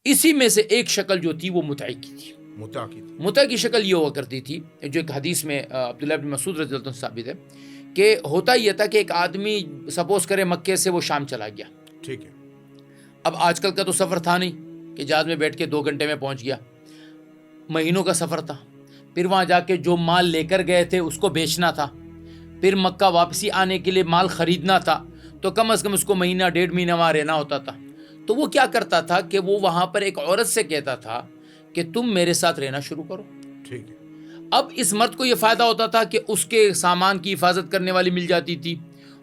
اسی میں سے ایک شکل جو تھی وہ متع کی تھی. متع کی شکل یہ ہوا کرتی تھی جو ایک حدیث میں عبداللہ بن مسعود رضی اللہ عنہ ثابت ہے کہ ہوتا یہ تھا کہ ایک آدمی سپوز کرے مکے سے وہ شام چلا گیا. ٹھیک ہے. اب آج کل کا تو سفر تھا نہیں کہ جہاز میں بیٹھ کے 2 گھنٹے میں پہنچ گیا. مہینوں کا سفر تھا. پھر وہاں جا کے جو مال لے کر گئے تھے اس کو بیچنا تھا. پھر مکہ واپسی آنے کے لیے مال خریدنا تھا. تو کم از کم اس کو مہینہ 1.5 مہینہ وہاں رہنا ہوتا تھا. تو وہ کیا کرتا تھا کہ وہ وہاں پر ایک عورت سے کہتا تھا کہ تم میرے ساتھ رہنا شروع کرو. ٹھیک ہے. اب اس مرد کو یہ فائدہ ہوتا تھا کہ اس کے سامان کی حفاظت کرنے والی مل جاتی تھی,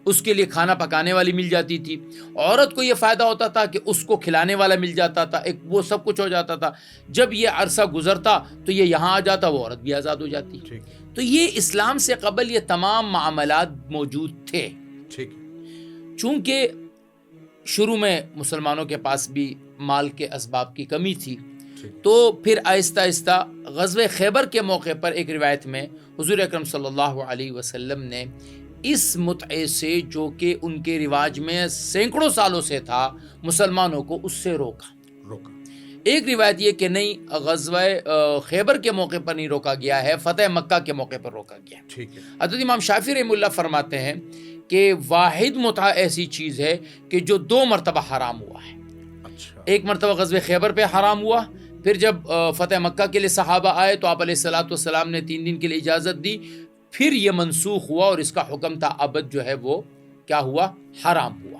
اس کے لیے کھانا پکانے والی مل جاتی تھی. عورت کو یہ فائدہ ہوتا تھا کہ اس کو کھلانے والا مل جاتا تھا, ایک وہ سب کچھ ہو جاتا تھا. جب یہ عرصہ گزرتا تو یہ یہاں آ جاتا, وہ عورت بھی آزاد ہو جاتی. تو یہ اسلام سے قبل یہ تمام معاملات موجود تھے. چونکہ شروع میں مسلمانوں کے پاس بھی مال کے اسباب کی کمی تھی, تو پھر آہستہ آہستہ غزوہ خیبر کے موقع پر ایک روایت میں حضور اکرم صلی اللہ علیہ وسلم نے اس متعے سے, جو کہ ان کے رواج میں سینکڑوں سالوں سے تھا, مسلمانوں کو اس سے روکا. ایک روایت یہ کہ نہیں, غزوہ خیبر کے موقع پر نہیں روکا گیا ہے, فتح مکہ کے موقع پر روکا گیا. حضرت امام شافعی رحمہ اللہ فرماتے ہیں کہ واحد متعہ ایسی چیز ہے کہ جو 2 مرتبہ حرام ہوا ہے. ایک مرتبہ غزوہ خیبر پہ حرام ہوا, پھر جب فتح مکہ کے لیے صحابہ آئے تو آپ علیہ الصلوۃ والسلام نے 3 دن کے لیے اجازت دی, پھر یہ منسوخ ہوا اور اس کا حکم تھا ابد جو ہے وہ کیا ہوا, حرام ہوا.